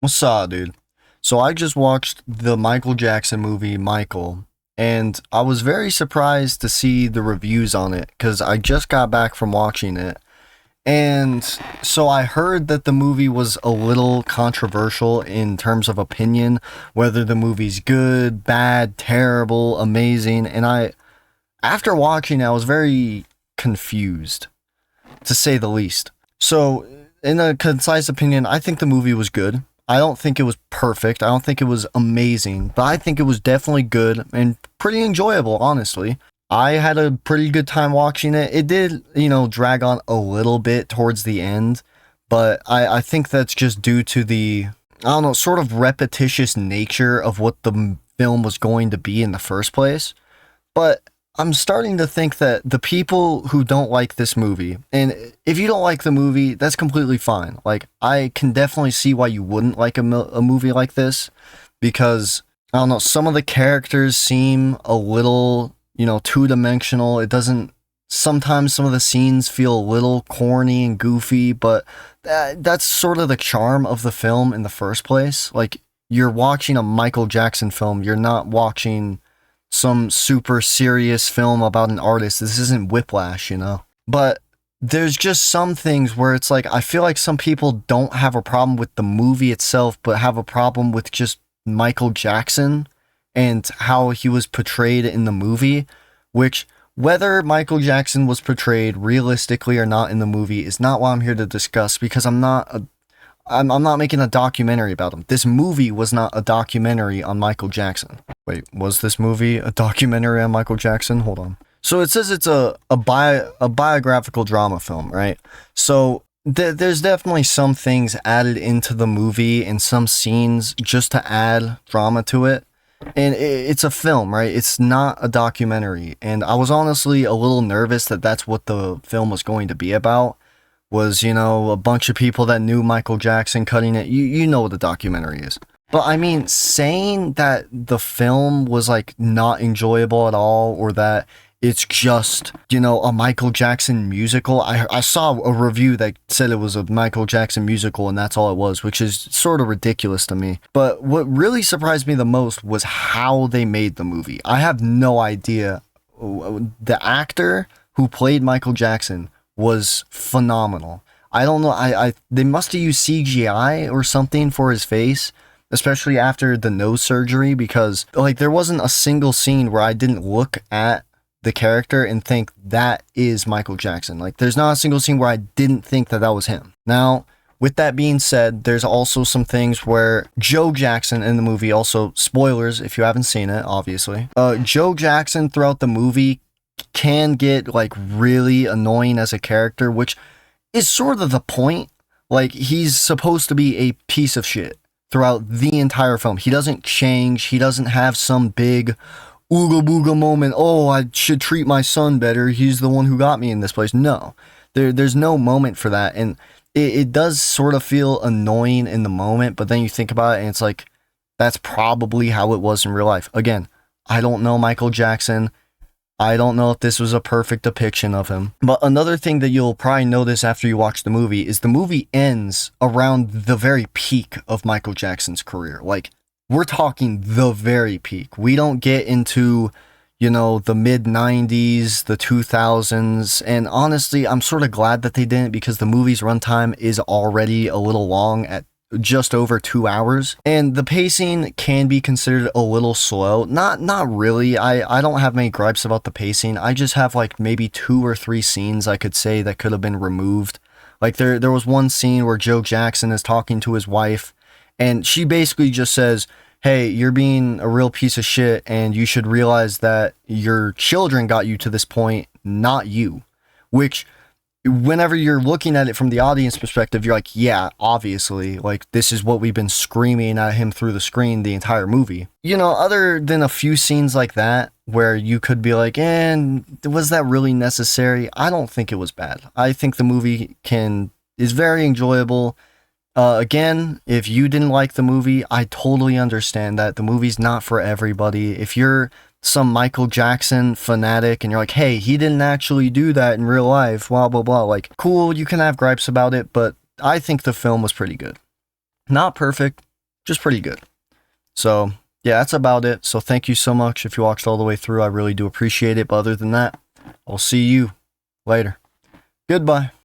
What's up, dude? So I just watched the Michael Jackson movie Michael, and I was very surprised to see the reviews on it because I just got back from watching it. And so I heard that the movie was a little controversial in terms of opinion, whether the movie's good, bad, terrible, amazing. After watching it, I was very confused, to say the least. So, in a concise opinion, I think the movie was good. I don't think it was perfect. I don't think it was amazing, but I think it was definitely good and pretty enjoyable, honestly. I had a pretty good time watching it. It did, drag on a little bit towards the end, but I think that's just due to I don't know, sort of repetitious nature of what the film was going to be in the first place. But I'm starting to think that the people who don't like this movie, and if you don't like the movie, that's completely fine. Like, I can definitely see why you wouldn't like a movie like this because, I don't know, some of the characters seem a little, two dimensional. It doesn't, sometimes some of the scenes feel a little corny and goofy, but that's sort of the charm of the film in the first place. Like, you're watching a Michael Jackson film, you're not watching some super serious film about an artist. This isn't Whiplash. But there's just some things where it's like, I feel like some people don't have a problem with the movie itself, but have a problem with just Michael Jackson and how he was portrayed in the movie, which, whether Michael Jackson was portrayed realistically or not in the movie is not what I'm here to discuss because I'm not making a documentary about him. This movie was not a documentary on Michael Jackson. Wait, was this movie a documentary on Michael Jackson? Hold on. So it says it's a biographical drama film, right? So there's definitely some things added into the movie and some scenes just to add drama to it. And it's a film, right? It's not a documentary. And I was honestly a little nervous that that's what the film was going to be about was, a bunch of people that knew Michael Jackson cutting it. You know what the documentary is. But I mean, saying that the film was like not enjoyable at all or that it's just, a Michael Jackson musical. I saw a review that said it was a Michael Jackson musical and that's all it was, which is sort of ridiculous to me. But what really surprised me the most was how they made the movie. I have no idea. The actor who played Michael Jackson was phenomenal. I don't know. They must have used CGI or something for his face, especially after the nose surgery, because like there wasn't a single scene where I didn't look at the character and think that is Michael Jackson. Like there's not a single scene where I didn't think that that was him. Now, with that being said, there's also some things where Joe Jackson in the movie, also spoilers if you haven't seen it, obviously. Joe Jackson throughout the movie can get like really annoying as a character, which is sort of the point. Like he's supposed to be a piece of shit throughout the entire film. He doesn't change. He doesn't have some big ooga booga moment. Oh, I should treat my son better. He's the one who got me in this place. No, there's no moment for that. And it does sort of feel annoying in the moment, but then you think about it and it's like, that's probably how it was in real life. Again, I don't know Michael Jackson. I don't know if this was a perfect depiction of him. But another thing that you'll probably notice after you watch the movie is the movie ends around the very peak of Michael Jackson's career. Like, we're talking the very peak. We don't get into, the mid 90s, the 2000s. And honestly, I'm sort of glad that they didn't because the movie's runtime is already a little long at just over 2 hours, and the pacing can be considered a little slow. Not really. I don't have many gripes about the pacing. I just have like maybe 2 or 3 scenes I could say that could have been removed. Like there was one scene where Joe Jackson is talking to his wife and she basically just says, "Hey, you're being a real piece of shit and you should realize that your children got you to this point, not you." Which, whenever you're looking at it from the audience perspective, you're like, yeah, obviously, like this is what we've been screaming at him through the screen the entire movie. Other than a few scenes like that where you could be like, was that really necessary? I don't think it was bad. I think the movie is very enjoyable. Again, if you didn't like the movie, I totally understand that. The movie's not for everybody. If you're some Michael Jackson fanatic and you're like, hey, he didn't actually do that in real life, blah, blah, blah, like, cool, you can have gripes about it, but I think the film was pretty good. Not perfect, just pretty good. So yeah, that's about it. So thank you so much if you watched all the way through. I really do appreciate it. But other than that, I'll see you later. Goodbye.